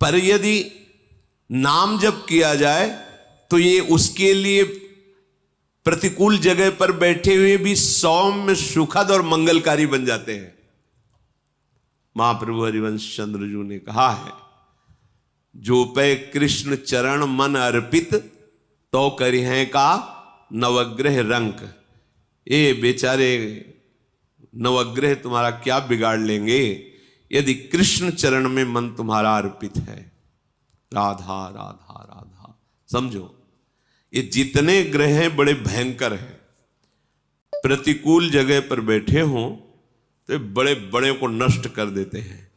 पर यदि नाम जप किया जाए तो ये उसके लिए प्रतिकूल जगह पर बैठे हुए भी सौम्य, सुखद और मंगलकारी बन जाते हैं। महाप्रभु हरिवंश चंद्र जी ने कहा है, जो पे कृष्ण चरण मन अर्पित तो करिहें का नवग्रह रंक। ये बेचारे नवग्रह तुम्हारा क्या बिगाड़ लेंगे यदि कृष्ण चरण में मन तुम्हारा अर्पित है। राधा राधा राधा। समझो, ये जितने ग्रह हैं बड़े भयंकर हैं। प्रतिकूल जगह पर बैठे हों तो बड़े बड़े को नष्ट कर देते हैं।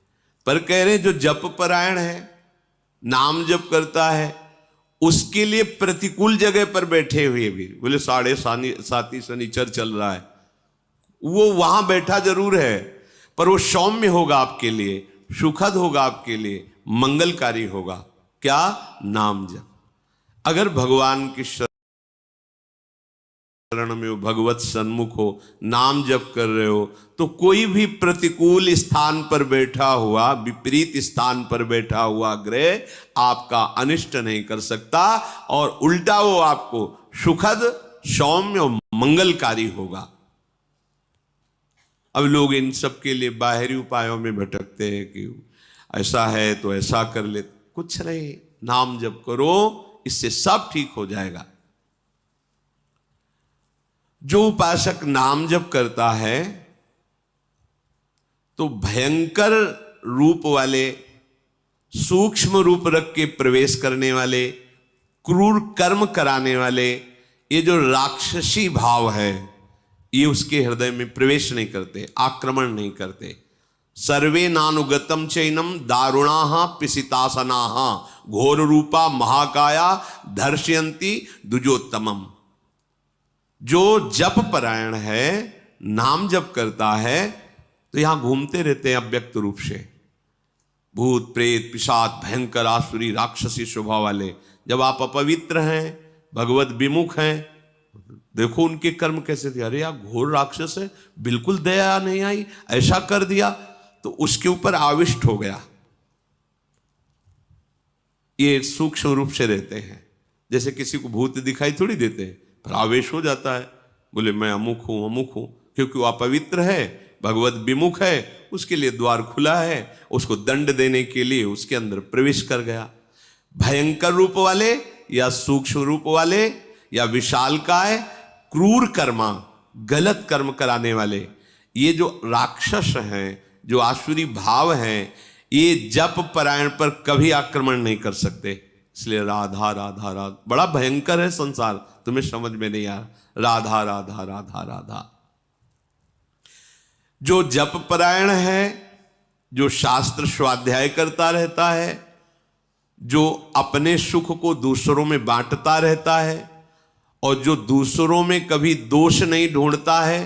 पर कह रहे जो जप परायण है, नाम जप करता है, उसके लिए प्रतिकूल जगह पर बैठे हुए भी, बोले 7.5 शनिचर चल रहा है, वो वहां बैठा जरूर है, पर वो सौम्य होगा आपके लिए, सुखद होगा आपके लिए, मंगलकारी होगा। क्या? नाम जप। अगर भगवान की शरण में हो, भगवत सन्मुख हो, नाम जप कर रहे हो, तो कोई भी प्रतिकूल स्थान पर बैठा हुआ, विपरीत स्थान पर बैठा हुआ ग्रह आपका अनिष्ट नहीं कर सकता, और उल्टा वो आपको सुखद, सौम्य और मंगलकारी होगा। अब लोग इन सब के लिए बाहरी उपायों में भटकते हैं कि ऐसा है तो ऐसा कर ले। कुछ नहीं, नाम जप करो, इससे सब ठीक हो जाएगा। जो उपासक नाम जप करता है तो भयंकर रूप वाले, सूक्ष्म रूप रख के प्रवेश करने वाले, क्रूर कर्म कराने वाले, ये जो राक्षसी भाव है, ये उसके हृदय में प्रवेश नहीं करते, आक्रमण नहीं करते। सर्वे नानुगतम चैनम दारुणाः पिसितासनाः घोर रूपा महाकाया दर्शयन्ति द्विजोत्तमम। जो जप परायण है, नाम जप करता है, तो यहां घूमते रहते हैं अव्यक्त रूप से भूत प्रेत पिशाच, भयंकर आसुरी राक्षसी स्वभाव वाले। जब आप अपवित्र हैं, भगवत विमुख हैं, देखो उनके कर्म कैसे थे। अरे यार, घोर राक्षस है, बिल्कुल दया नहीं आई, ऐसा कर दिया, तो उसके ऊपर आविष्ट हो गया। ये सूक्ष्म रूप से रहते हैं। जैसे किसी को भूत दिखाई थोड़ी देते हैं, पर आवेश हो जाता है, बोले मैं अमुक हूं, क्योंकि वो अपवित्र है, भगवत विमुख है, उसके लिए द्वार खुला है, उसको दंड देने के लिए उसके अंदर प्रवेश कर गया। भयंकर रूप वाले या सूक्ष्म रूप वाले या विशालकाय, क्रूर कर्मा, गलत कर्म कराने वाले, ये जो राक्षस हैं, जो आसुरी भाव हैं, ये जप परायण पर कभी आक्रमण नहीं कर सकते। इसलिए राधा राधा राधा, बड़ा भयंकर है संसार, तुम्हें समझ में नहीं आ। राधा राधा राधा राधा। जो जप परायण है, जो शास्त्र स्वाध्याय करता रहता है, जो अपने सुख को दूसरों में बांटता रहता है, और जो दूसरों में कभी दोष नहीं ढूंढता है,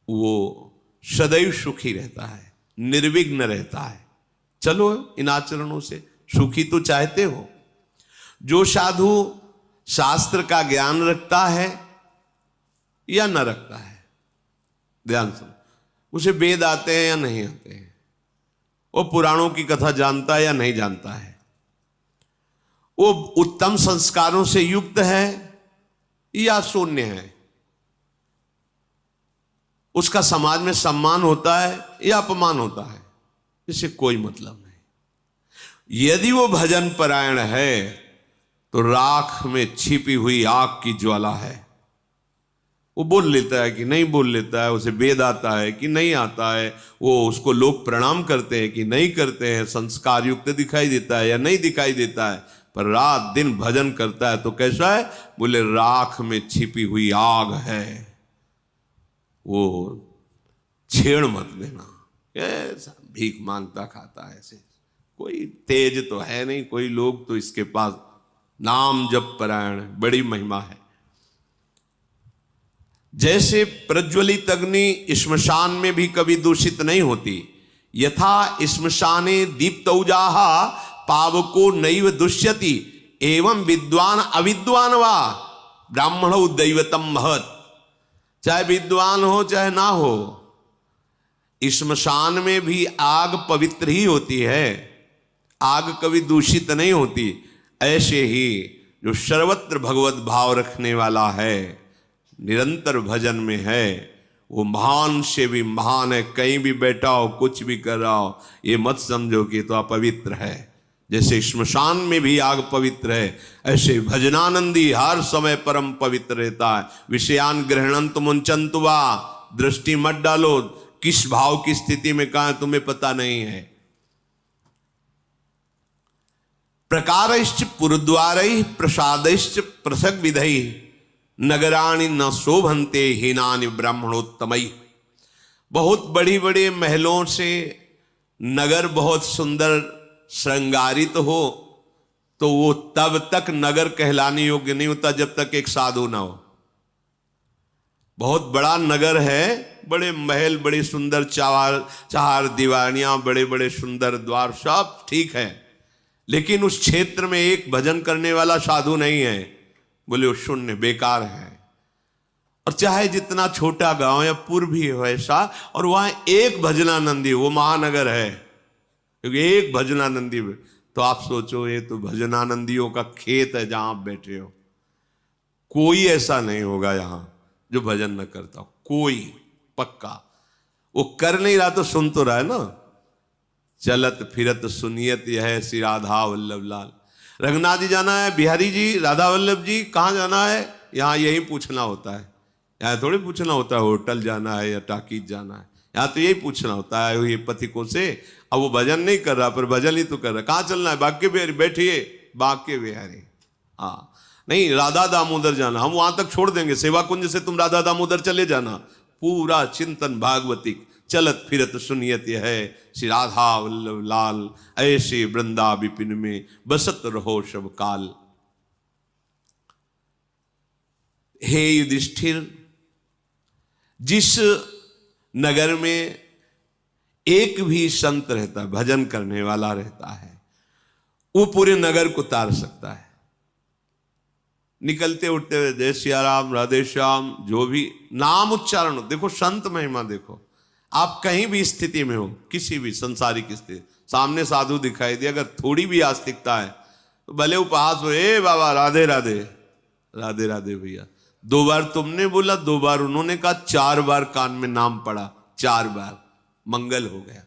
वो सदैव सुखी रहता है, निर्विघ्न रहता है। चलो इन आचरणों से सुखी तो चाहते हो। जो साधु शास्त्र का ज्ञान रखता है या न रखता है, ध्यान सुनो, उसे वेद आते हैं या नहीं आते हैं, वो पुराणों की कथा जानता है या नहीं जानता है, वो उत्तम संस्कारों से युक्त है या शून्य है, उसका समाज में सम्मान होता है या अपमान होता है, इससे कोई मतलब नहीं। यदि वो भजन परायण है तो राख में छिपी हुई आग की ज्वाला है। वो बोल लेता है कि नहीं बोल लेता है, उसे वेद आता है कि नहीं आता है, वो उसको लोग प्रणाम करते हैं कि नहीं करते हैं, संस्कार युक्त दिखाई देता है या नहीं दिखाई देता है, पर रात दिन भजन करता है तो कैसा है? बोले राख में छिपी हुई आग है, वो छेड़ मत देना। ऐसा भीख मांगता खाता है, ऐसे कोई तेज तो है नहीं, कोई लोग तो इसके पास नाम जप परायण, बड़ी महिमा है। जैसे प्रज्वलित अग्नि श्मशान में भी कभी दूषित नहीं होती, यथा श्मशाने दीप्तौजाः पावको नैव दुष्यति, एवं विद्वान अविद्वान वा ब्राह्मणो दैवतम महत्। चाहे विद्वान हो चाहे ना हो, श्मशान में भी आग पवित्र ही होती है। आग कभी दूषित नहीं होती, ऐसे ही जो सर्वत्र भगवत भाव रखने वाला है, निरंतर भजन में है, वो महान से भी महान है। कहीं भी बैठा हो, कुछ भी कर रहा हो, ये मत समझो कि तो अपवित्र है। जैसे श्मशान में भी आग पवित्र है, ऐसे भजनानंदी हर समय परम पवित्र रहता है। विषयान ग्रहणंत मुंचंतु वा, दृष्टि मत डालो, किस भाव की स्थिति में कहा तुम्हें पता नहीं है। प्रकारश्च पुरद्वारैः प्रसादैश्च पृथक विधैः, नगराणि न शोभन्ते हीनानि ब्राह्मणोत्तमैः। बहुत बड़ी बड़े महलों से नगर बहुत सुंदर श्रृंगारित हो तो वो तब तक नगर कहलाने योग्य नहीं होता जब तक एक साधु ना हो। बहुत बड़ा नगर है, बड़े महल, बड़ी सुंदर चार दीवारियां, बड़े बड़े सुंदर द्वार, सब ठीक है, लेकिन उस क्षेत्र में एक भजन करने वाला साधु नहीं है, बोले वो शून्य, बेकार है। और चाहे जितना छोटा गांव या पुर भी हो ऐसा, और वहां एक भजनानंदी, वो महानगर है, क्योंकि एक भजनानंदी, तो आप सोचो ये तो भजनानंदियों का खेत है जहां आप बैठे हो। कोई ऐसा नहीं होगा यहां जो भजन न करता हो, कोई पक्का। वो कर नहीं रहा तो सुन तो रहा है ना। चलत फिरत सुनियत यह श्री राधा वल्लभ लाल। रंगनाथ जी जाना है, बिहारी जी, राधा वल्लभ जी कहाँ जाना है, यहाँ यही पूछना होता है। यहाँ थोड़ी पूछना होता है होटल जाना है या टाकीज जाना है, यहाँ तो यही पूछना होता है ये पथिकों से। अब वो भजन नहीं कर रहा पर भजन ही तो कर रहा। कहाँ चलना है, बांके बिहारी, बैठिए बांके बिहारी। हाँ नहीं, राधा दामोदर जाना, हम वहां तक छोड़ देंगे, सेवा कुंज से तुम राधा दामोदर चले जाना। पूरा चिंतन भागवतिक, चलत फिरत सुनियत है श्री राधा वल्लभ लाल, ऐसे वृंदा विपिन में बसत रहो सब काल। हे युधिष्ठिर, जिस नगर में एक भी संत रहता है, भजन करने वाला रहता है, वो पूरे नगर को तार सकता है। निकलते उठते हुए जय सिया राम, राधे श्याम, जो भी नाम उच्चारण, देखो संत महिमा देखो। आप कहीं भी स्थिति में हो, किसी भी संसारिक स्थिति, सामने साधु दिखाई दे, अगर थोड़ी भी आस्तिकता है तो भले उपहास हो, ए बाबा राधे राधे, राधे राधे भैया। 2 बार तुमने बोला, 2 बार उन्होंने कहा, 4 बार कान में नाम पड़ा, 4 बार मंगल हो गया।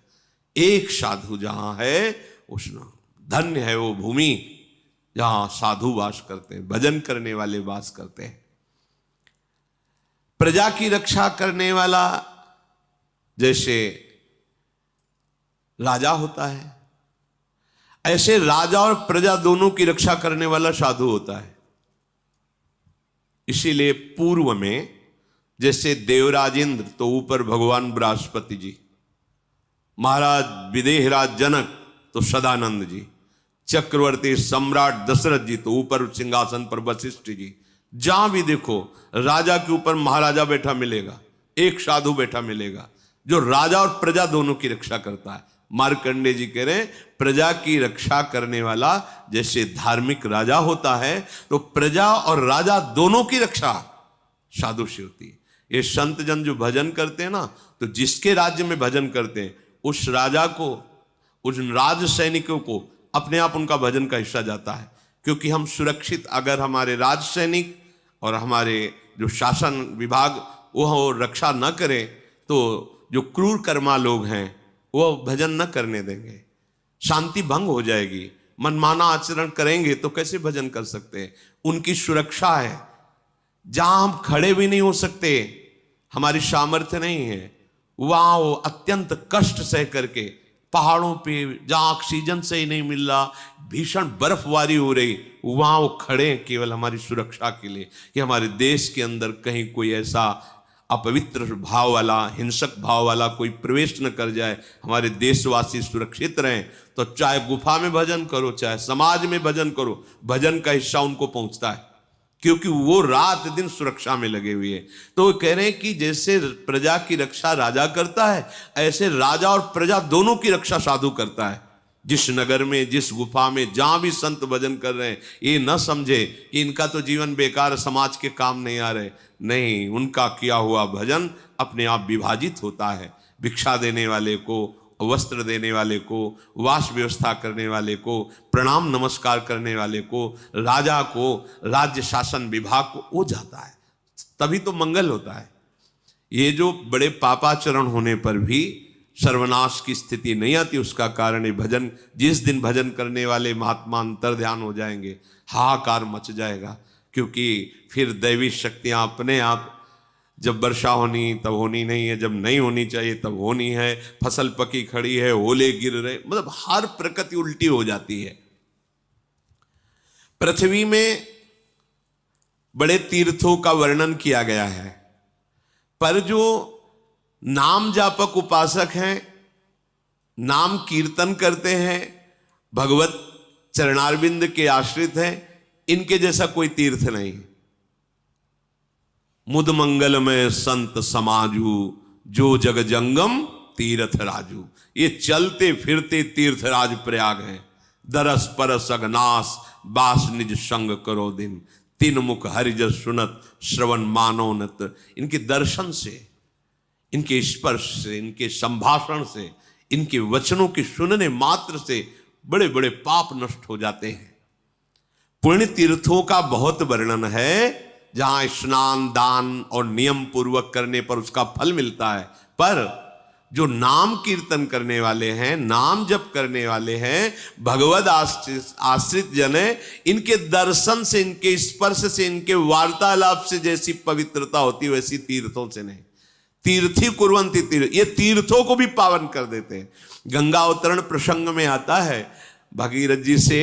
एक साधु जहां है उसने, धन्य है वो भूमि जहां साधु वास करते हैं, भजन करने वाले वास करते हैं। प्रजा की रक्षा करने वाला जैसे राजा होता है, ऐसे राजा और प्रजा दोनों की रक्षा करने वाला साधु होता है। इसीलिए पूर्व में जैसे देवराज इंद्र तो ऊपर भगवान बृहस्पति जी, महाराज विदेहराज जनक तो सदानंद जी, चक्रवर्ती सम्राट दशरथ जी तो ऊपर सिंहासन पर वशिष्ठ जी। जहां भी देखो राजा के ऊपर महाराजा बैठा मिलेगा, एक साधु बैठा मिलेगा जो राजा और प्रजा दोनों की रक्षा करता है। मार्कंडे जी कह रहे हैं, प्रजा की रक्षा करने वाला जैसे धार्मिक राजा होता है, तो प्रजा और राजा दोनों की रक्षा साधु से होती है। ये संत जन जो भजन करते हैं ना, तो जिसके राज्य में भजन करते हैं उस राजा को, उस राज सैनिकों को अपने आप उनका भजन का हिस्सा जाता है। क्योंकि हम सुरक्षित, अगर हमारे राज सैनिक और हमारे जो शासन विभाग वो रक्षा न करें तो जो क्रूर कर्मा लोग हैं वो भजन न करने देंगे, शांति भंग हो जाएगी। मनमाना आचरण करेंगे तो कैसे भजन कर सकते हैं। उनकी सुरक्षा है, जहां हम खड़े भी नहीं हो सकते, हमारी सामर्थ्य नहीं है, वहां वो अत्यंत कष्ट सह करके पहाड़ों पे जहां ऑक्सीजन से ही नहीं मिल रहा, भीषण बर्फबारी हो रही, वहां वो खड़े हैं केवल हमारी सुरक्षा के लिए कि हमारे देश के अंदर कहीं कोई ऐसा अपवित्र भाव वाला, हिंसक भाव वाला कोई प्रवेश न कर जाए, हमारे देशवासी सुरक्षित रहें। तो चाहे गुफा में भजन करो, चाहे समाज में भजन करो, भजन का हिस्सा उनको पहुंचता है, क्योंकि वो रात दिन सुरक्षा में लगे हुए हैं। तो वो कह रहे हैं कि जैसे प्रजा की रक्षा राजा करता है, ऐसे राजा और प्रजा दोनों की रक्षा साधु करता है। जिस नगर में, जिस गुफा में, जहां भी संत भजन कर रहे हैं, ये न समझे कि इनका तो जीवन बेकार, समाज के काम नहीं आ रहे। नहीं, उनका किया हुआ भजन अपने आप विभाजित होता है। भिक्षा देने वाले को वस्त्र देने वाले को, वास व्यवस्था करने वाले को, प्रणाम नमस्कार करने वाले को, राजा को, राज्य शासन विभाग को, वो जाता है, तभी तो मंगल होता है। ये जो बड़े पापाचरण होने पर भी सर्वनाश की स्थिति नहीं आती, उसका कारण ये भजन, जिस दिन भजन करने वाले महात्मा अंतर ध्यान हो जाएंगे, हाहाकार मच जाएगा, क्योंकि फिर दैवी शक्तियां अपने आप, जब वर्षा होनी तब होनी नहीं है, जब नहीं होनी चाहिए तब होनी है, फसल पकी खड़ी है, ओले गिर रहे, मतलब हर प्रकृति उल्टी हो जाती है। पृथ्वी में बड़े तीर्थों का वर्णन किया गया है, पर जो नाम जापक उपासक हैं, नाम कीर्तन करते हैं, भगवत चरणारविंद के आश्रित हैं, इनके जैसा कोई तीर्थ नहीं। मुद मंगल में संत समाजू, जो जग जंगम तीर्थ राजू। ये चलते फिरते तीर्थराज प्रयाग है। दरस परस अगनास, बास निज संग करो दिन, तीन मुख हरिजस सुनत, श्रवण मानोनत। इनके दर्शन से, इनके स्पर्श से, इनके संभाषण से, इनके वचनों के सुनने मात्र से बड़े बड़े पाप नष्ट हो जाते हैं। पुण्य तीर्थों का बहुत वर्णन है, जहां स्नान दान और नियम पूर्वक करने पर उसका फल मिलता है, पर जो नाम कीर्तन करने वाले हैं, नाम जप करने वाले हैं, भगवद आश्रित जन है, इनके दर्शन से, इनके स्पर्श से, इनके वार्तालाप से जैसी पवित्रता होती है, वैसी तीर्थों से नहीं। तीर्थी कुर्वन्ति तीर्थ, ये तीर्थों को भी पावन कर देते हैं। गंगा अवतरण प्रसंग में आता है, भगीरथ जी से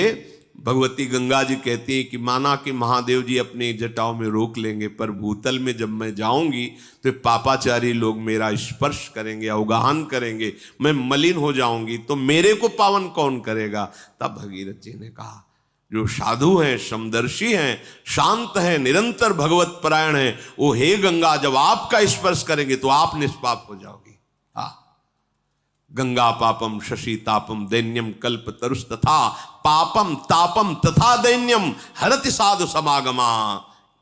भगवती गंगा जी कहती है कि माना कि महादेव जी अपने जटाओं में रोक लेंगे, पर भूतल में जब मैं जाऊंगी तो पापाचारी लोग मेरा स्पर्श करेंगे, अवगाहन करेंगे, मैं मलिन हो जाऊंगी, तो मेरे को पावन कौन करेगा। तब भगीरथ जी ने कहा, जो साधु हैं, समदर्शी हैं, शांत हैं, निरंतर भगवत परायण हैं, वो हे गंगा जब आपका स्पर्श करेंगे तो आप निष्पाप हो जाओगी। गंगा पापम शशि तापम दैन्यम कल्प तरुष तथा पापम तापम तथा दैन्यम हरति साधु समागमा।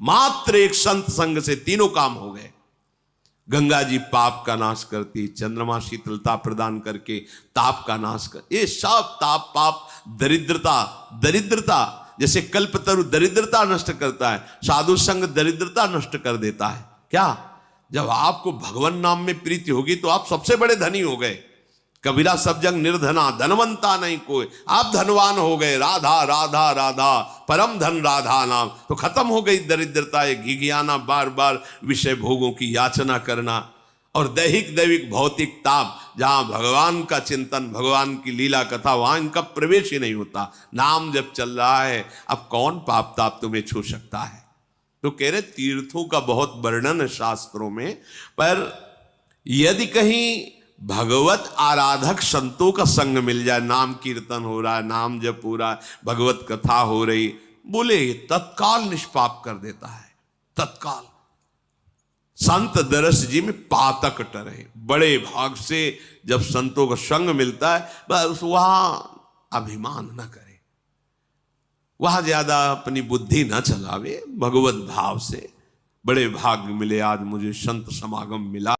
मात्र एक संत संग से तीनों काम हो गए। गंगा जी पाप का नाश करती, चंद्रमा शीतलता प्रदान करके ताप का नाश कर, ये सब ताप पाप दरिद्रता जैसे कल्पतरु दरिद्रता नष्ट करता है, साधु संग दरिद्रता नष्ट कर देता है। क्या, जब आपको भगवान नाम में प्रीति होगी तो आप सबसे बड़े धनी हो गए। कबीरा सब जग निर्धना, धनवंता नहीं कोई, आप धनवान हो गए। राधा राधा राधा परम धन राधा नाम, तो खत्म हो गई दरिद्रता, घिघियाना, बार बार विषय भोगों की याचना करना, और दैहिक दैविक भौतिक ताप। जहां भगवान का चिंतन, भगवान की लीला कथा, वहां इनका प्रवेश ही नहीं होता। नाम जब चल रहा है, अब कौन पाप ताप तुम्हें छू सकता है। तो कह रहे तीर्थों का बहुत वर्णन है शास्त्रों में, पर यदि कहीं भगवत आराधक संतों का संग मिल जाए, नाम कीर्तन हो रहा है, नाम जप हो रहा है, भगवत कथा हो रही, बोले तत्काल निष्पाप कर देता है, तत्काल। संत दरस जी में पातक टरे, बड़े भाग से जब संतों का संग मिलता है, बस वहां अभिमान न करे, वहां ज्यादा अपनी बुद्धि न चलावे, भगवत भाव से। बड़े भाग मिले आज मुझे संत समागम मिला।